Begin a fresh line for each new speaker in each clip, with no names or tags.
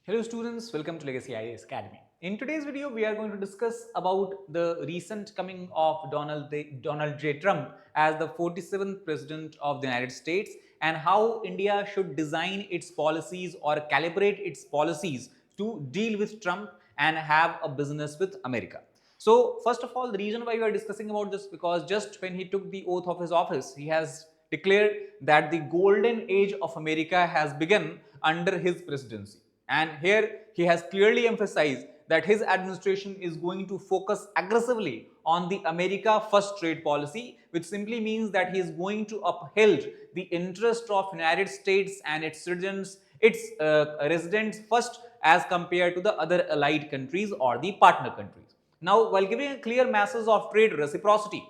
Hello students, welcome to Legacy IAS Academy. In today's video, we are going to discuss about the recent coming of Donald J. Trump as the 47th President of the United States and how India should design its policies or calibrate its policies to deal with Trump and have a business with America. So first of all, the reason why we are discussing about this because just when he took the oath of his office, he has declared that the golden age of America has begun under his presidency. And here he has clearly emphasized that his administration is going to focus aggressively on the America First trade policy, which simply means that he is going to uphold the interest of United States and its citizens, its residents first as compared to the other allied countries or the partner countries. Now, while giving a clear message of trade reciprocity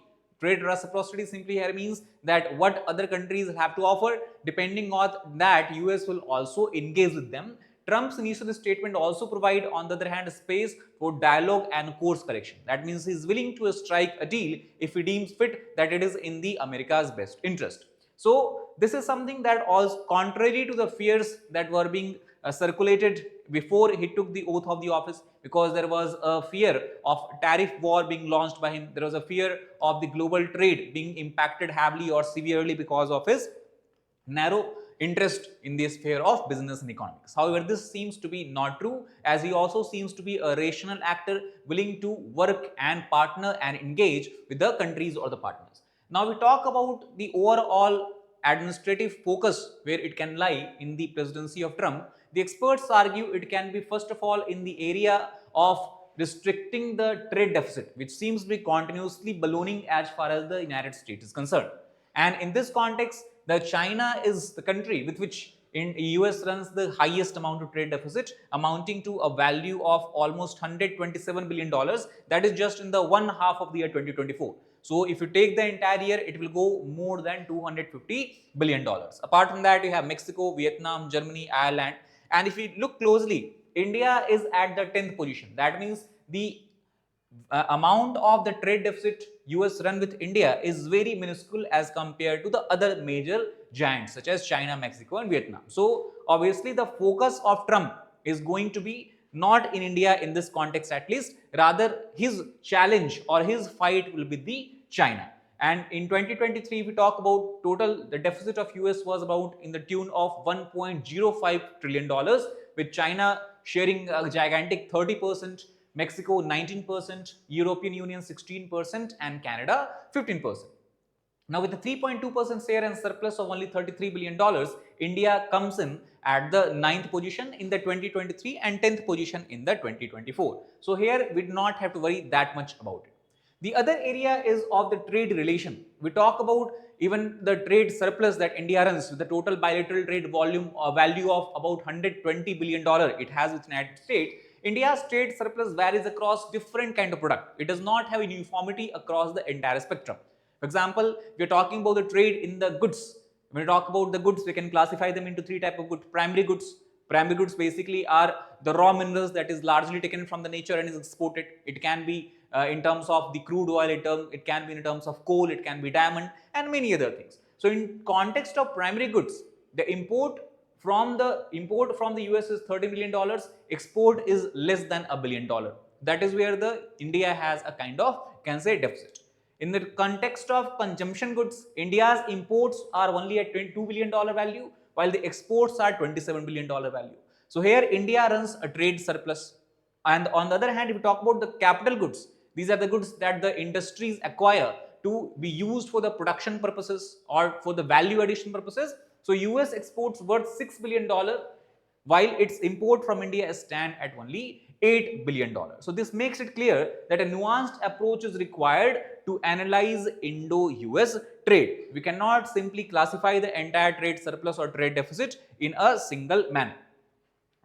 simply here means that what other countries have to offer, depending on that, US will also engage with them. Trump's initial statement also provide, on the other hand, space for dialogue and course correction. That means he is willing to strike a deal if he deems fit that it is in the America's best interest. So this is something that was contrary to the fears that were being circulated before he took the oath of the office, because there was a fear of tariff war being launched by him. There was a fear of the global trade being impacted heavily or severely because of his narrow interest in the sphere of business and economics. However, this seems to be not true, as he also seems to be a rational actor willing to work and partner and engage with the countries or the partners. Now we talk about the overall administrative focus where it can lie in the presidency of Trump. The experts argue it can be first of all in the area of restricting the trade deficit, which seems to be continuously ballooning as far as the United States is concerned. And in this context, the China is the country with which in US runs the highest amount of trade deficit, amounting to a value of almost $127 billion. That is just in the one half of the year 2024. So if you take the entire year, it will go more than $250 billion. Apart from that, you have Mexico, Vietnam, Germany, Ireland. And if you look closely, India is at the 10th position. That means the amount of the trade deficit US run with India is very minuscule as compared to the other major giants such as China, Mexico and Vietnam. So obviously the focus of Trump is going to be not in India in this context at least, rather his challenge or his fight will be the China. And in 2023, if we talk about total, the deficit of US was about in the tune of $1.05 trillion, with China sharing a gigantic 30%, Mexico 19%, European Union 16% and Canada 15%. Now with the 3.2% share and surplus of only $33 billion, India comes in at the 9th position in the 2023 and 10th position in the 2024. So here we do not have to worry that much about it. The other area is of the trade relation. We talk about even the trade surplus that India runs with the total bilateral trade volume or value of about $120 billion it has with the United States. India's trade surplus varies across different kind of product. It does not have a uniformity across the entire spectrum. For example, we are talking about the trade in the goods. When we talk about the goods, we can classify them into three types of goods. Primary goods. Primary goods basically are the raw minerals that is largely taken from the nature and is exported. It can be in terms of the crude oil, it can be in terms of coal, it can be diamond and many other things. So in context of primary goods, the import from the US is $30 million, export is less than $1 billion. That is where the India has a kind of, can say, deficit. In the context of consumption goods, India's imports are only at $22 billion value, while the exports are $27 billion value. So here India runs a trade surplus. And on the other hand, if we talk about the capital goods, these are the goods that the industries acquire to be used for the production purposes or for the value addition purposes. So US exports worth $6 billion, while its import from India stand at only $8 billion. So this makes it clear that a nuanced approach is required to analyze Indo-US trade. We cannot simply classify the entire trade surplus or trade deficit in a single manner.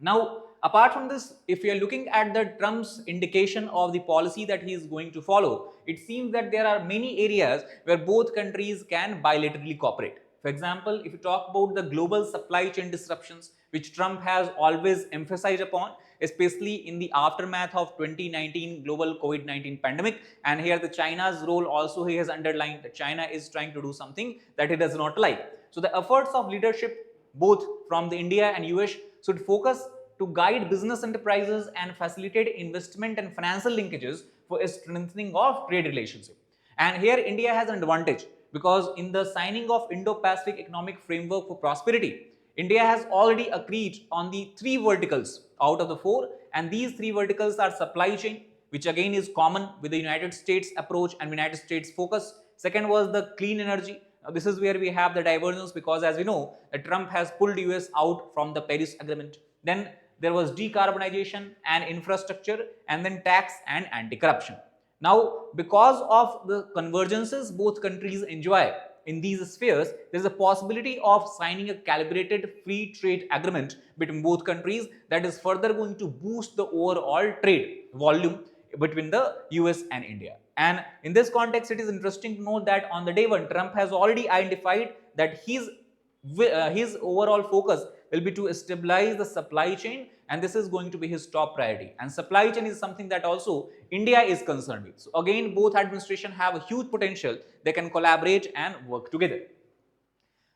Now, apart from this, if we are looking at the Trump's indication of the policy that he is going to follow, it seems that there are many areas where both countries can bilaterally cooperate. For example, if you talk about the global supply chain disruptions, which Trump has always emphasized upon, especially in the aftermath of 2019 global COVID-19 pandemic, and here the China's role also he has underlined that China is trying to do something that he does not like. So the efforts of leadership both from the India and US should focus to guide business enterprises and facilitate investment and financial linkages for a strengthening of trade relationship. And here India has an advantage because in the signing of Indo-Pacific Economic Framework for Prosperity, India has already agreed on the 3 verticals out of the 4, and these 3 verticals are supply chain, which again is common with the United States approach and United States focus. Second was the clean energy. Now, this is where we have the divergence because as we know that Trump has pulled US out from the Paris Agreement. Then there was decarbonization and infrastructure, and then tax and anti-corruption. Now, because of the convergences both countries enjoy in these spheres, there is a possibility of signing a calibrated free trade agreement between both countries that is further going to boost the overall trade volume between the US and India. And in this context, it is interesting to note that on the day one, Trump has already identified that his overall focus will be to stabilize the supply chain, and this is going to be his top priority. And supply chain is something that also India is concerned with. So again, both administrations have a huge potential. They can collaborate and work together.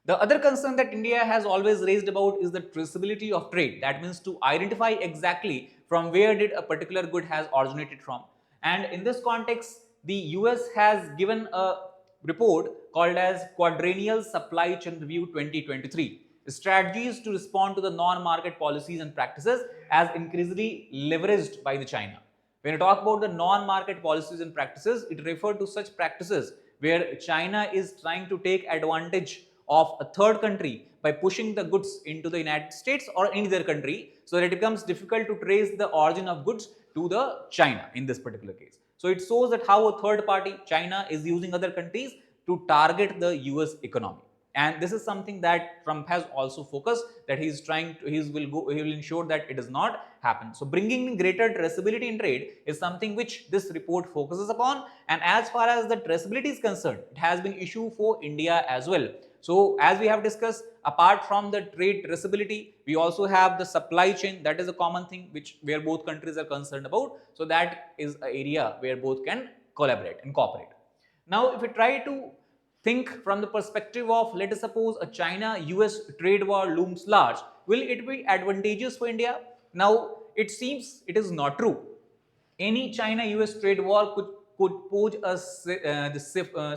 The other concern that India has always raised about is the traceability of trade. That means to identify exactly from where did a particular good has originated from. And in this context, the US has given a report called as Quadrennial Supply Chain Review 2023. Strategies to respond to the non-market policies and practices as increasingly leveraged by the China. When you talk about the non-market policies and practices, it refers to such practices where China is trying to take advantage of a third country by pushing the goods into the United States or any other country, so that it becomes difficult to trace the origin of goods to the China in this particular case. So it shows that how a third party, China, is using other countries to target the US economy. And this is something that Trump has also focused, that he will ensure that it does not happen. So bringing greater traceability in trade is something which this report focuses upon. And as far as the traceability is concerned, it has been issue for India as well. So as we have discussed, apart from the trade traceability, we also have the supply chain. That is a common thing where both countries are concerned about. So that is an area where both can collaborate and cooperate. Now, if we try to think from the perspective of, let us suppose a China-US trade war looms large, will it be advantageous for India? Now, it seems it is not true. Any China-US trade war could pose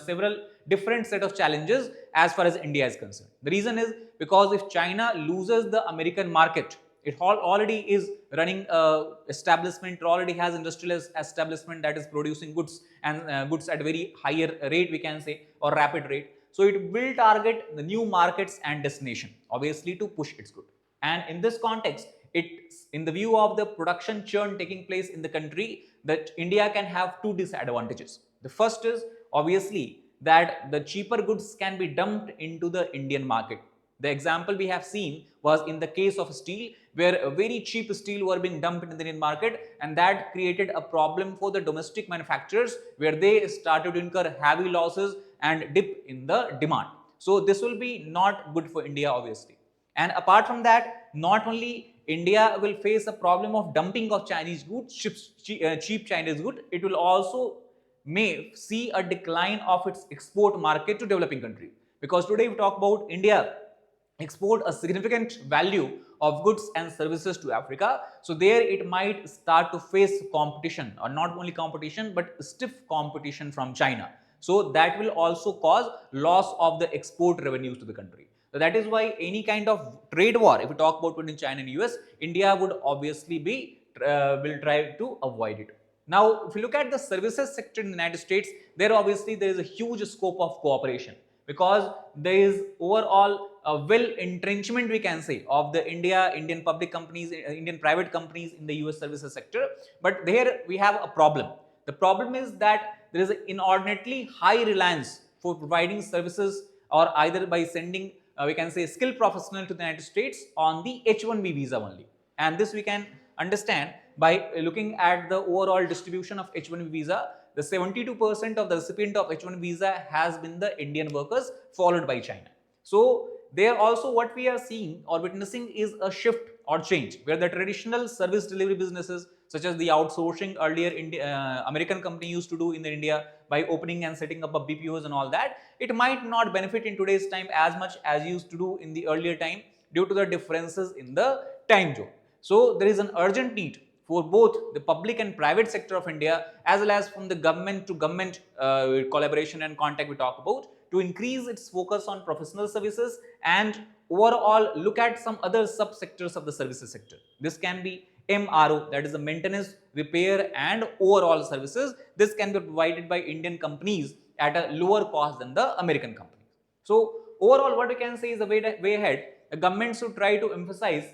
several different set of challenges as far as India is concerned. The reason is because if China loses the American market, it already is running establishment, already has industrial establishment that is producing goods and goods at very higher rate, we can say, or rapid rate. So it will target the new markets and destination, obviously, to push its good. And in this context, it's in the view of the production churn taking place in the country, that India can have 2 disadvantages. The first is obviously that the cheaper goods can be dumped into the Indian market. The example we have seen was in the case of steel, where a very cheap steel were being dumped in the Indian market, and that created a problem for the domestic manufacturers, where they started to incur heavy losses and dip in the demand. So this will be not good for India, obviously. And apart from that, not only India will face a problem of dumping of Chinese goods, cheap Chinese goods, it will also may see a decline of its export market to developing countries. Because today we talk about India export a significant value of goods and services to Africa. So there it might start to face competition, or not only competition, but stiff competition from China. So that will also cause loss of the export revenues to the country. So that is why any kind of trade war, if we talk about between China and US, India would obviously will try to avoid it. Now, if you look at the services sector in the United States, there is a huge scope of cooperation, because there is overall a well entrenchment, we can say, of the Indian public companies, Indian private companies in the US services sector. But there we have a problem. The problem is that there is an inordinately high reliance for providing services, or either by sending we can say skilled professional to the United States on the H-1B visa only. And this we can understand by looking at the overall distribution of H-1B visa. The 72% of the recipient of H-1B visa has been the Indian workers, followed by China. So there also what we are seeing or witnessing is a shift or change, where the traditional service delivery businesses, such as the outsourcing earlier American company used to do in India by opening and setting up a BPOs and all that, it might not benefit in today's time as much as used to do in the earlier time, due to the differences in the time zone. So there is an urgent need for both the public and private sector of India, as well as from the government to government collaboration and contact we talk about, to increase its focus on professional services and overall look at some other subsectors of the services sector. This can be MRO, that is the maintenance, repair and overall services. This can be provided by Indian companies at a lower cost than the American companies. So overall what we can say is the way ahead, the government should try to emphasize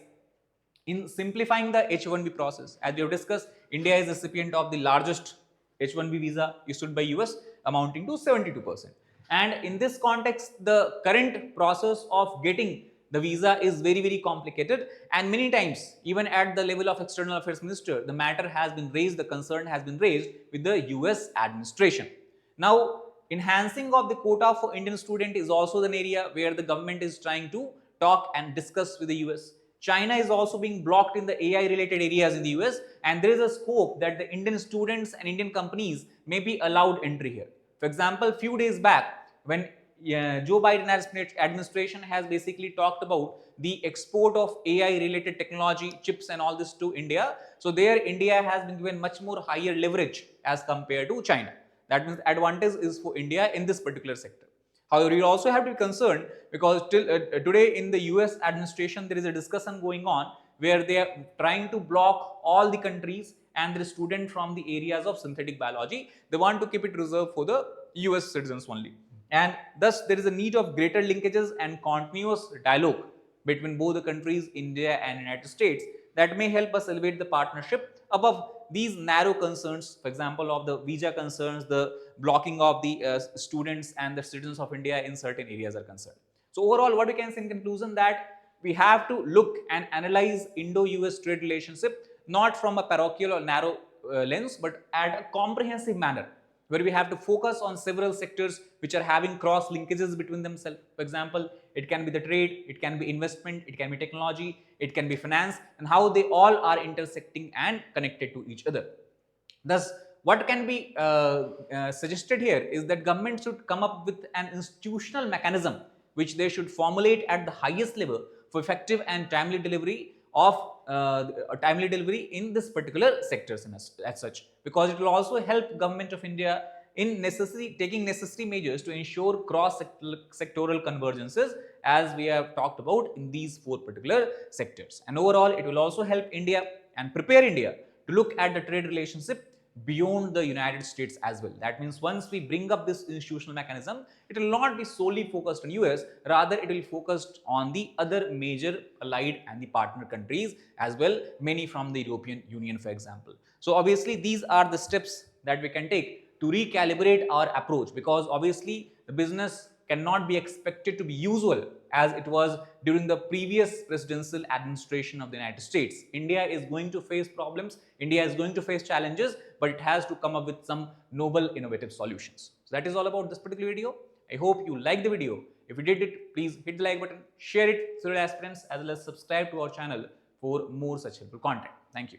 in simplifying the H1B process. As we have discussed, India is the recipient of the largest H1B visa issued by US, amounting to 72%. And in this context, the current process of getting the visa is very complicated, and many times even at the level of External Affairs Minister, the matter has been raised, the concern has been raised with the US administration. Now, enhancing of the quota for Indian student is also an area where the government is trying to talk and discuss with the US. China is also being blocked in the AI related areas in the US, and there is a scope that the Indian students and Indian companies may be allowed entry here. For example, few days back, when Joe Biden administration has basically talked about the export of AI related technology, chips and all this to India. So there India has been given much more higher leverage as compared to China. That means advantage is for India in this particular sector. However, you also have to be concerned because till today in the US administration there is a discussion going on where they are trying to block all the countries and the students from the areas of synthetic biology. They want to keep it reserved for the US citizens only. And thus there is a need of greater linkages and continuous dialogue between both the countries, India and United States, that may help us elevate the partnership above these narrow concerns, for example, of the visa concerns, the blocking of the students and the citizens of India in certain areas are concerned. So overall, what we can say in conclusion, that we have to look and analyze Indo-US trade relationship not from a parochial or narrow lens, but at a comprehensive manner, where we have to focus on several sectors which are having cross linkages between themselves. For example, it can be the trade, it can be investment, it can be technology, it can be finance, and how they all are intersecting and connected to each other. Thus, what can be suggested here is that government should come up with an institutional mechanism which they should formulate at the highest level for effective and timely delivery of in this particular sectors as such, because it will also help government of India in taking necessary measures to ensure cross sectoral convergences, as we have talked about in these four particular sectors. And overall, it will also help India and prepare India to look at the trade relationship beyond the United States as well. That means once we bring up this institutional mechanism, it will not be solely focused on US, rather it will be focused on the other major allied and the partner countries as well, many from the European Union, for example. So obviously these are the steps that we can take to recalibrate our approach, because obviously the business cannot be expected to be usual as it was during the previous presidential administration of the United States. India is going to face problems, India is going to face challenges, but it has to come up with some noble, innovative solutions. So that is all about this particular video. I hope you liked the video. If you did it, please hit the like button, share it with your aspirants, as well as subscribe to our channel for more such helpful content. Thank you.